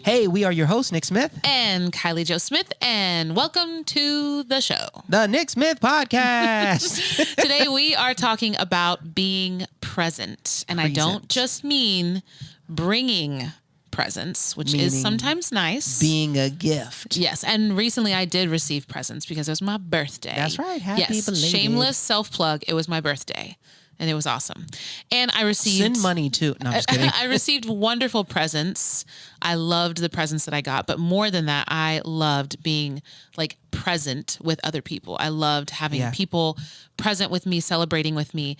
Hey, we are your hosts, Nick Smith. And Kylie Jo Smith, and welcome to the show. The NixMyth Podcast. Today we are talking about being present. And I don't just mean bringing presents, which is sometimes nice. Being a gift. Yes, and recently I did receive presents because it was my birthday. That's right. Happy belated. Shameless self-plug. It was my birthday. And it was awesome. And I received... Send money too. No, I'm just kidding. I received wonderful presents. I loved the presents that I got. But more than that, I loved being like present with other people. I loved having people present with me, celebrating with me.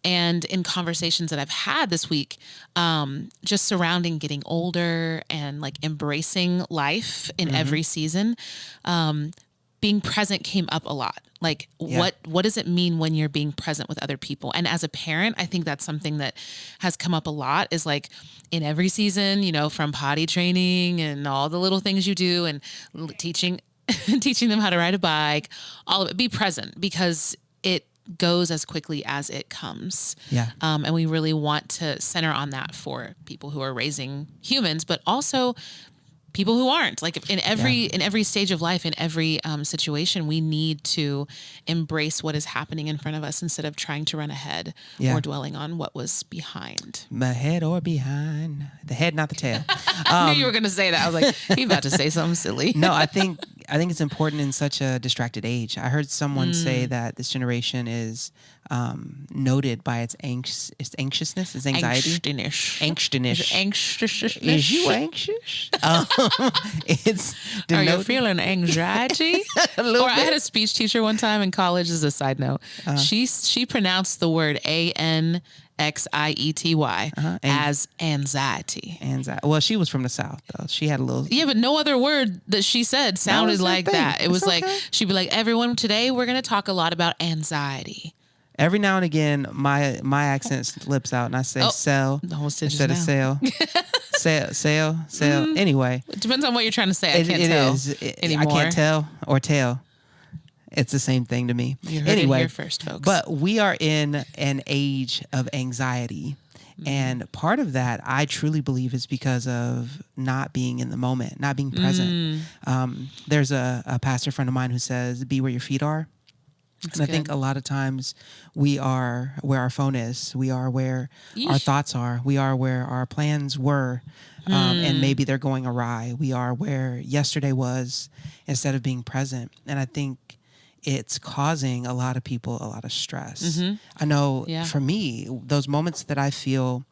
And in conversations that I've had this week, just surrounding getting older and like embracing life in every season, being present came up a lot. Like what does it mean when you're being present with other people? And as a parent, I think that's something that has come up a lot is like in every season, you know, from potty training and all the little things you do and teaching them how to ride a bike, all of it, be present because it goes as quickly as it comes. Yeah. And we really want to center on that for people who are raising humans, but also people who aren't. Like in every stage of life, in every situation, we need to embrace what is happening in front of us instead of trying to run ahead or dwelling on what was behind. Ahead or behind. The head, not the tail. I knew you were going to say that. I was like, he's about to say something silly. No, I think it's important in such a distracted age. I heard someone say that this generation is noted by its anxiousness, its anxiety. Angstiness. Is you anxious? It's Are you feeling anxiety? a little bit. I had a speech teacher one time in college, as a side note. She pronounced the word ANXIETY as anxiety. Well, she was from the South, though. She had a little... Yeah, but no other word that she said sounded like that. It was like, she'd be like, everyone, today we're going to talk a lot about anxiety. Every now and again, my accent slips out and I say sell instead of sale. Sale. Anyway. It depends on what you're trying to say. I can't tell anymore. I can't tell or tell. It's the same thing to me. You heard it here first, folks. But we are in an age of anxiety. And part of that, I truly believe, is because of not being in the moment, not being present. There's a pastor friend of mine who says, be where your feet are. That's and I good. think a lot of times we are where our phone is. We are where our thoughts are. We are where our plans were. And maybe they're going awry. We are where yesterday was instead of being present. And I think it's causing a lot of people a lot of stress. I know for me, those moments that I feel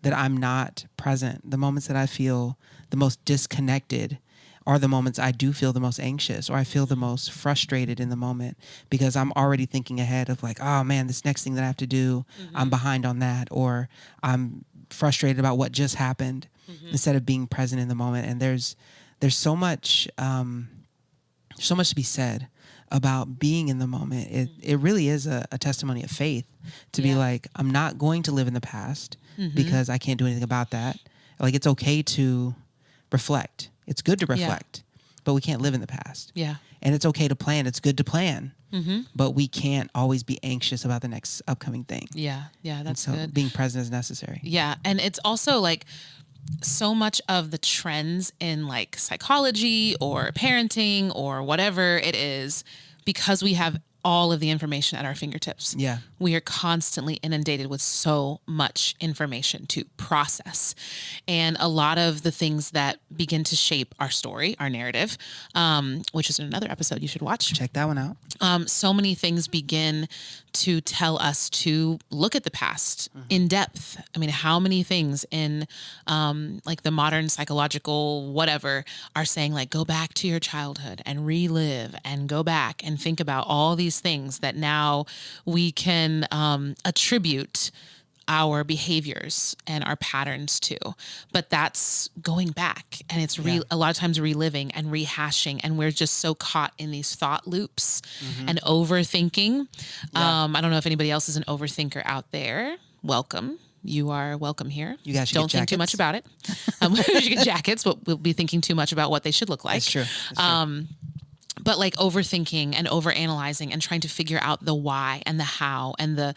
that I'm not present, the moments that I feel the most disconnected are the moments I do feel the most anxious or I feel the most frustrated in the moment because I'm already thinking ahead of like, oh man, this next thing that I have to do, I'm behind on that, or I'm frustrated about what just happened instead of being present in the moment. And there's so much to be said about being in the moment. It really is a testimony of faith to be like, I'm not going to live in the past because I can't do anything about that. Like, it's okay to reflect. It's good to reflect, but we can't live in the past. Yeah. And it's okay to plan. It's good to plan, but we can't always be anxious about the next upcoming thing. Yeah. Yeah. That's good. Being present is necessary. Yeah. And it's also like so much of the trends in like psychology or parenting or whatever it is, because we have all of the information at our fingertips. Yeah. We are constantly inundated with so much information to process. And a lot of the things that begin to shape our story, our narrative, which is another episode you should watch. Check that one out. So many things begin to tell us to look at the past in depth. I mean, how many things in like the modern psychological whatever are saying like, go back to your childhood and relive and go back and think about all these things that now we can attribute our behaviors and our patterns to. But that's going back, and it's a lot of times reliving and rehashing, and we're just so caught in these thought loops and overthinking. I don't know if anybody else is an overthinker out there. Welcome. You are welcome here. You guys should don't get think too much about it. We should get jackets, but we'll be thinking too much about what they should look like. That's true. That's true. But like overthinking and overanalyzing and trying to figure out the why and the how and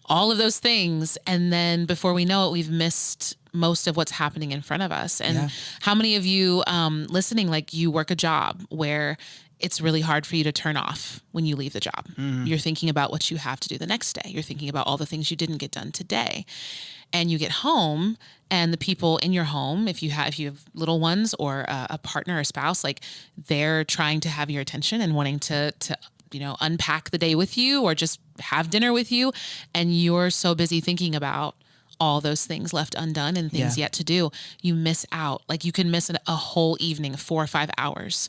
all of those things. And then before we know it, we've missed most of what's happening in front of us. And how many of you listening, like you work a job where it's really hard for you to turn off when you leave the job. You're thinking about what you have to do the next day. You're thinking about all the things you didn't get done today. And you get home, and the people in your home, if you have little ones or a partner or spouse, like they're trying to have your attention and wanting to unpack the day with you or just have dinner with you. And you're so busy thinking about all those things left undone and things yet to do. You miss out. Like you can miss a whole evening, 4 or 5 hours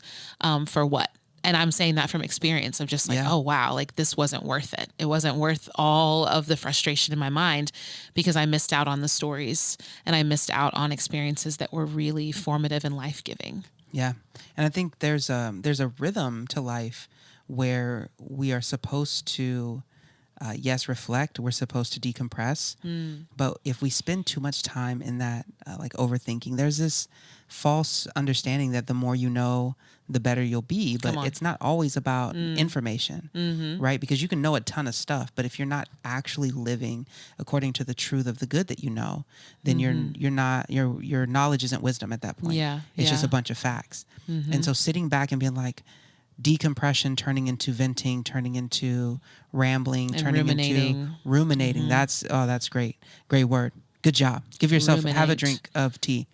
for what? And I'm saying that from experience of just like, oh, wow, like this wasn't worth it. It wasn't worth all of the frustration in my mind because I missed out on the stories and I missed out on experiences that were really formative and life-giving. Yeah. And I think there's a rhythm to life where we are supposed to, reflect. We're supposed to decompress. But if we spend too much time in that, like overthinking, there's this false understanding that the more you know, the better you'll be. But it's not always about information, right? Because you can know a ton of stuff, but if you're not actually living according to the truth of the good that you know, then your knowledge isn't wisdom at that point. It's just a bunch of facts. And so sitting back and being like, decompression turning into venting, turning into rambling, and turning into ruminating. That's great. Great word. Good job. Give yourself, have a drink of tea.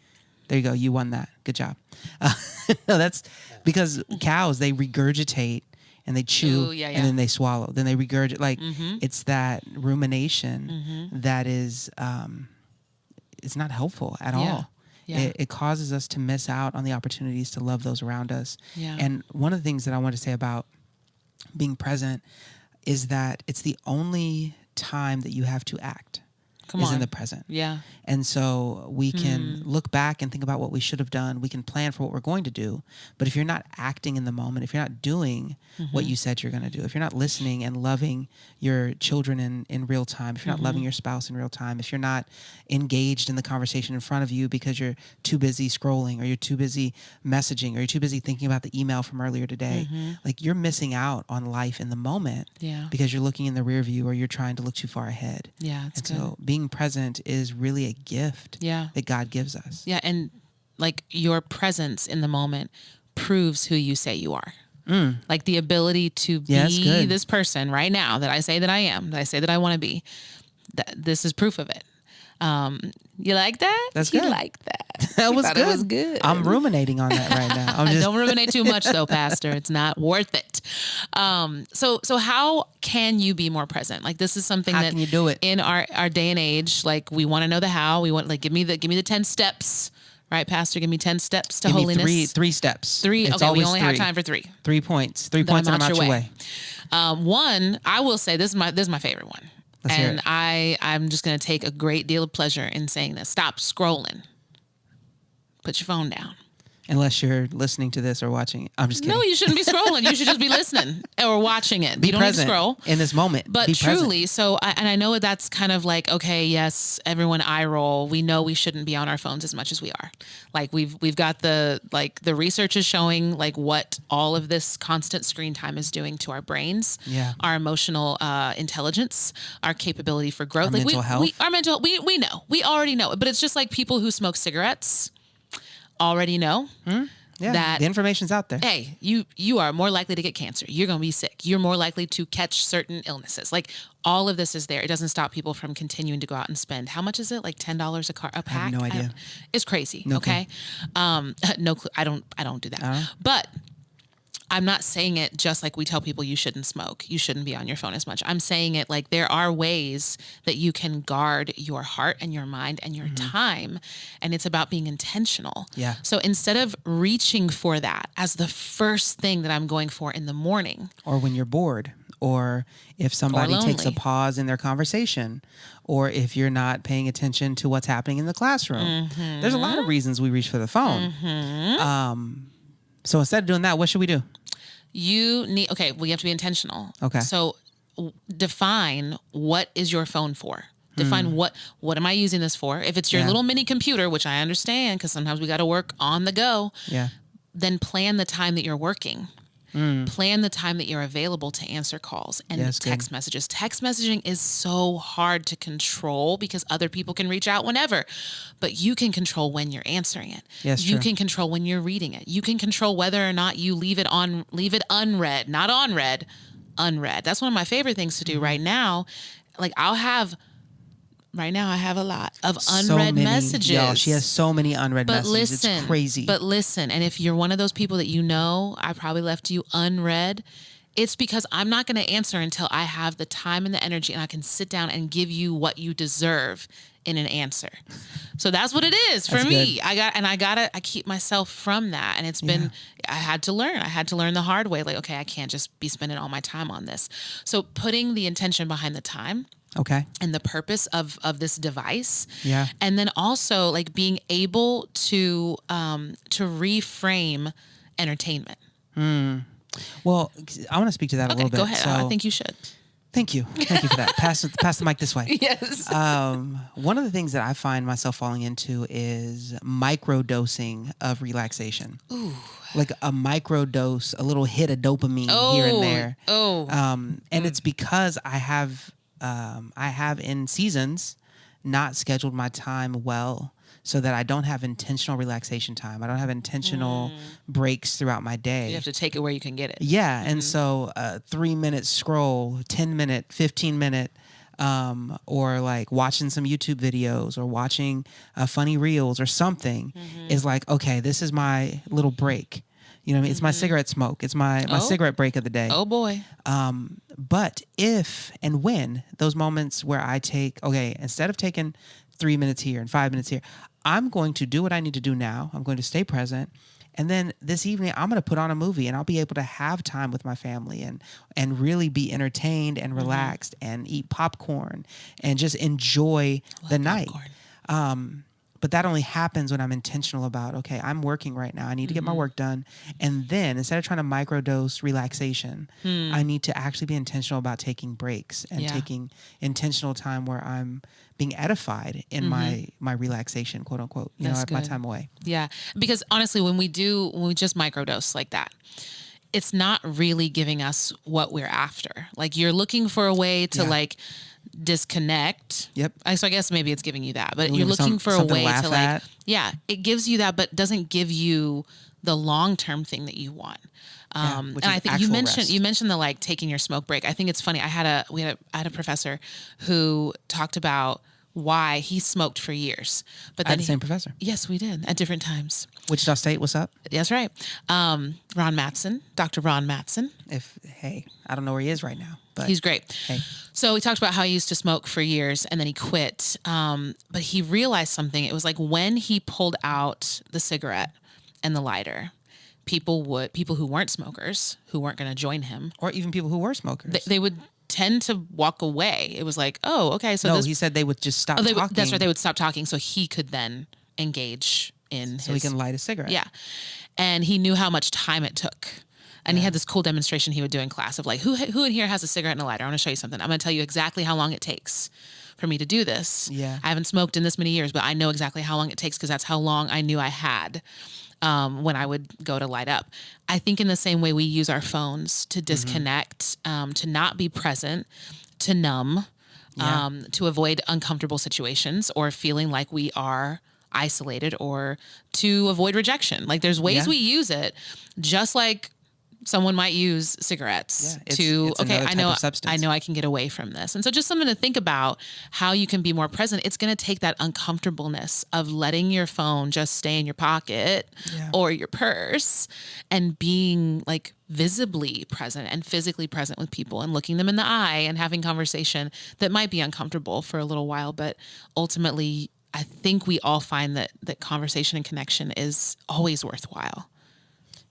There you go. You won that. Good job. No, that's because cows, they regurgitate and they chew and then they swallow. Then they regurgitate. Like it's that rumination that is, it's not helpful at all. It causes us to miss out on the opportunities to love those around us. And one of the things that I want to say about being present is that it's the only time that you have to act in the present. And so we can look back and think about what we should have done. We can plan for what we're going to do. But if you're not acting in the moment, if you're not doing what you said you're going to do, if you're not listening and loving your children in real time, if you're not loving your spouse in real time, if you're not engaged in the conversation in front of you because you're too busy scrolling or you're too busy messaging or you're too busy thinking about the email from earlier today, like you're missing out on life in the moment because you're looking in the rear view or you're trying to look too far ahead. So being present is really a gift that God gives us. And like your presence in the moment proves who you say you are. Like the ability to be this person right now that I say that I am, that I say that I want to be. This is proof of it. You like that? That's good. You like that? That was good. It was good. I'm ruminating on that right now. Don't ruminate too much though, Pastor. It's not worth it. So how can you be more present? Like this is something can you do it? In our day and age, like we want to know the how. We want like give me the 10 steps. Right, Pastor? Give me 10 steps to holiness. Me three steps. Three. Okay, we only have time for 3. 3 points. 3 points and I'm out your way. One, I will say this is my favorite one. Let's hear it. I'm just going to take a great deal of pleasure in saying this. Stop scrolling. Put your phone down. Unless you're listening to this or watching it. I'm just kidding. No, you shouldn't be scrolling. You should just be listening or watching it. Be you don't present need to scroll. In this moment. But be truly, present. I know that's kind of like, okay, yes, everyone eye roll. We know we shouldn't be on our phones as much as we are. Like we've got the research is showing like what all of this constant screen time is doing to our brains, our emotional intelligence, our capability for growth. Our mental health. We know. We already know it. But it's just like people who smoke cigarettes already know. That the information's out there. Hey, you are more likely to get cancer. You're going to be sick. You're more likely to catch certain illnesses. Like all of this is there. It doesn't stop people from continuing to go out and spend. How much is it? Like $10 a pack? I have no idea. It's crazy. No okay. No clue. I don't do that. But I'm not saying it just like we tell people you shouldn't smoke. You shouldn't be on your phone as much. I'm saying it like there are ways that you can guard your heart and your mind and your time. And it's about being intentional. So instead of reaching for that as the first thing that I'm going for in the morning. Or when you're bored. Or if somebody takes a pause in their conversation. Or if you're not paying attention to what's happening in the classroom. There's a lot of reasons we reach for the phone. So instead of doing that, what should we do? We have to be intentional. Okay. So define what is your phone for. Define what am I using this for? If it's your little mini computer, which I understand because sometimes we got to work on the go, then plan the time that you're working. Plan the time that you're available to answer calls and text messages. Text messaging is so hard to control because other people can reach out whenever, but you can control when you're answering it. Yes, you can control when you're reading it. You can control whether or not you leave it unread, not on read, unread. That's one of my favorite things to do right now. Like right now I have a lot of unread messages. Y'all, she has so many unread messages. It's crazy. But listen, and if you're one of those people that I probably left you unread, it's because I'm not going to answer until I have the time and the energy and I can sit down and give you what you deserve in an answer. So that's what it is for me. I keep myself from that. And it's been, I had to learn the hard way. Like, okay, I can't just be spending all my time on this. So putting the intention behind the time. Okay. And the purpose of this device. Yeah. And then also like being able to reframe entertainment. Well, I want to speak to that a little bit. Go ahead. So, I think you should. Thank you for that. Pass the mic this way. Yes. One of the things that I find myself falling into is micro-dosing of relaxation. Ooh. Like a micro dose, a little hit of dopamine here and there. And it's because I have in seasons not scheduled my time well so that I don't have intentional relaxation time. I don't have intentional breaks throughout my day. You have to take it where you can get it. Yeah. And so 3-minute scroll, 10-minute, 15-minute, or like watching some YouTube videos or watching funny reels or something is like, okay, this is my little break. You know what I mean? It's my cigarette smoke. It's my cigarette break of the day. Oh boy. But if and when those moments where I take, okay, instead of taking 3 minutes here and 5 minutes here, I'm going to do what I need to do now. I'm going to stay present. And then this evening, I'm going to put on a movie and I'll be able to have time with my family and really be entertained and relaxed and eat popcorn and just enjoy the night. But that only happens when I'm intentional about, okay, I'm working right now. I need to get my work done. And then instead of trying to microdose relaxation, I need to actually be intentional about taking breaks and taking intentional time where I'm being edified in my relaxation, quote unquote, my time away. Yeah. Because honestly, when we just microdose like that, it's not really giving us what we're after. Like you're looking for a way to like disconnect. Yep. So I guess maybe it's giving you that, but you're looking for a way to like, it gives you that, but doesn't give you the long-term thing that you want. And I think you mentioned the like taking your smoke break. I think it's funny. I had a professor who talked about why he smoked for years. But then the same professor. Yes, we did at different times. Wichita State, what's up? That's right. Ron Mattson, Dr. Ron Mattson. I don't know where he is right now, but he's great. Hey. So he talked about how he used to smoke for years and then he quit. But he realized something. It was like when he pulled out the cigarette and the lighter, people who weren't smokers, who weren't going to join him, or even people who were smokers, they would tend to walk away. It was like, oh, okay. So he said they would just stop talking. That's right. They would stop talking so he could then engage in he can light a cigarette. Yeah. And he knew how much time it took. And he had this cool demonstration he would do in class of like, who in here has a cigarette and a lighter? I want to show you something. I'm going to tell you exactly how long it takes for me to do this. Yeah. I haven't smoked in this many years, but I know exactly how long it takes because that's how long I knew I had when I would go to light up. I think in the same way we use our phones to disconnect, to not be present, to numb, to avoid uncomfortable situations or feeling like we are isolated or to avoid rejection. Like there's ways we use it, just like someone might use cigarettes I know I can get away from this. And so just something to think about how you can be more present. It's going to take that uncomfortableness of letting your phone just stay in your pocket or your purse and being like visibly present and physically present with people and looking them in the eye and having conversation that might be uncomfortable for a little while. But ultimately, I think we all find that conversation and connection is always worthwhile.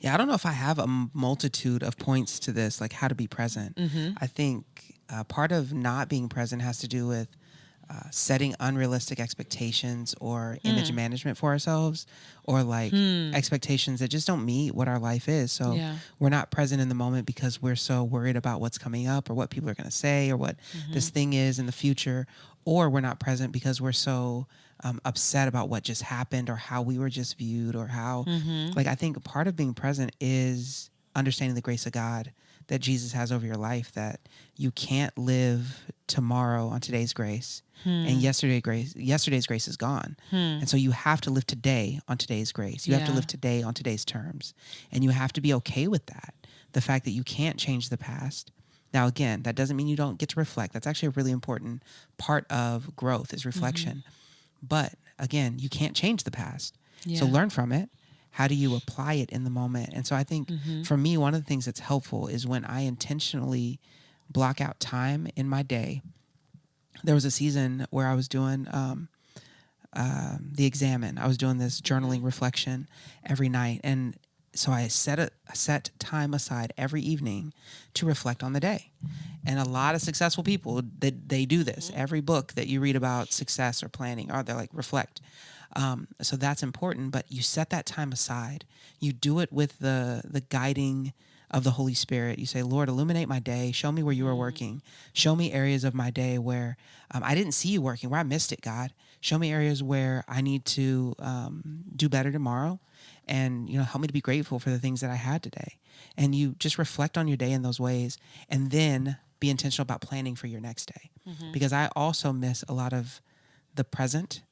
Yeah, I don't know if I have a multitude of points to this, like how to be present. I think part of not being present has to do with setting unrealistic expectations or image management for ourselves, or like expectations that just don't meet what our life is. So we're not present in the moment because we're so worried about what's coming up or what people are going to say or what this thing is in the future, or we're not present because we're so upset about what just happened or how we were just viewed or how, like, I think part of being present is understanding the grace of God that Jesus has over your life, that you can't live tomorrow on today's grace, and yesterday's grace is gone. And so you have to live today on today's grace. You have to live today on today's terms, and you have to be okay with that. The fact that you can't change the past. Now, again, that doesn't mean you don't get to reflect. That's actually a really important part of growth, is reflection. But again, you can't change the past. So learn from it. How do you apply it in the moment? And so I think for me, one of the things that's helpful is when I intentionally block out time in my day. There was a season where I was doing the Examine. I was doing this journaling reflection every night. And so I set time aside every evening to reflect on the day. And a lot of successful people, they do this. Every book that you read about success or planning, they're like, reflect. So that's important, but you set that time aside. You do it with the guiding of the Holy Spirit. You say, Lord, illuminate my day. Show me where you are working. Show me areas of my day where I didn't see you working, where I missed it, God. Show me areas where I need to do better tomorrow, and help me to be grateful for the things that I had today. And you just reflect on your day in those ways, and then be intentional about planning for your next day. Because I also miss a lot of the present,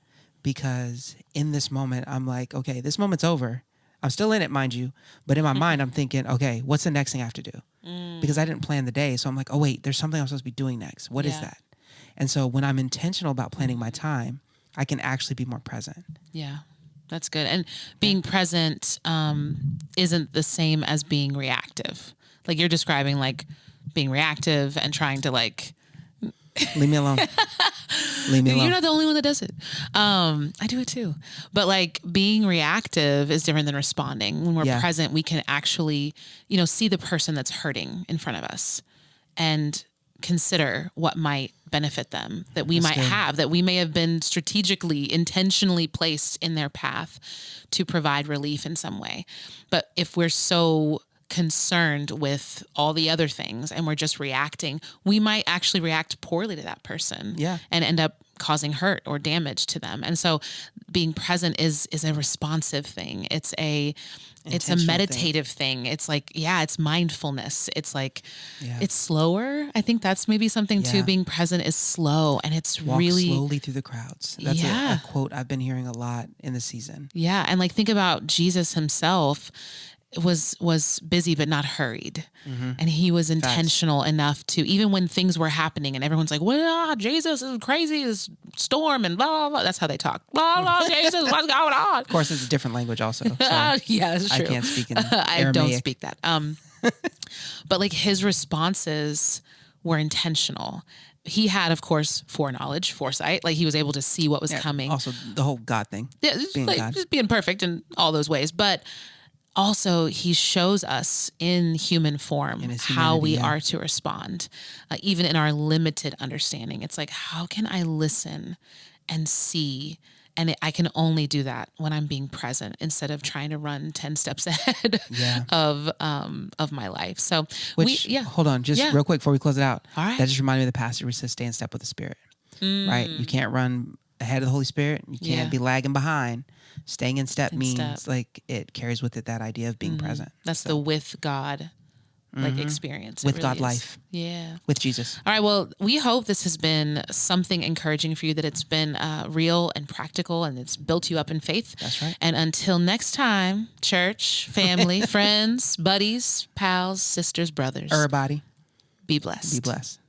because in this moment, I'm like, okay, this moment's over. I'm still in it, mind you. But in my mind, I'm thinking, okay, what's the next thing I have to do? Because I didn't plan the day. So I'm like, oh, wait, there's something I'm supposed to be doing next. What is that? And so when I'm intentional about planning my time, I can actually be more present. Yeah, that's good. And being present isn't the same as being reactive. Like you're describing, like being reactive and trying to like... Leave me alone. Leave me alone. You're not the only one that does it. I do it too. But like being reactive is different than responding. When we're present, we can actually, see the person that's hurting in front of us and consider what might benefit them, that we might have, that we may have been strategically, intentionally placed in their path to provide relief in some way. But if we're so concerned with all the other things and we're just reacting, we might actually react poorly to that person and end up causing hurt or damage to them. And so being present is a responsive thing. It's a meditative thing. It's like, it's mindfulness. It's like, it's slower. I think that's maybe something too. Being present is slow, and it's Walk really slowly through the crowds. That's a quote I've been hearing a lot in the season. Yeah. And like, think about Jesus himself. Was busy but not hurried, and he was intentional enough to, even when things were happening and everyone's like, well, Jesus is crazy, this storm and blah, blah, blah. That's how they talk. Blah, blah, Jesus, what's going on? Of course, it's a different language also. So yeah, that's true. I can't speak in I Aramaic. don't speak that. But like his responses were intentional. He had, of course, foreknowledge, foresight. Like he was able to see what was coming. Also, the whole God thing. Yeah, just being perfect in all those ways. But also, he shows us in human form how we are to respond, even in our limited understanding. It's like, how can I listen and see? And I can only do that when I'm being present instead of trying to run 10 steps ahead of my life. So, hold on, just real quick before we close it out. All right. That just reminded me of the passage where it says, stay in step with the Spirit. Right? You can't run ahead of the Holy Spirit. You can't be lagging behind. Staying in step means like it carries with it that idea of being present. That's the with God like experience. With really God is. Life. Yeah. With Jesus. All right. Well, we hope this has been something encouraging for you, that it's been real and practical, and it's built you up in faith. That's right. And until next time, church, family, friends, buddies, pals, sisters, brothers. Everybody. Be blessed. Be blessed.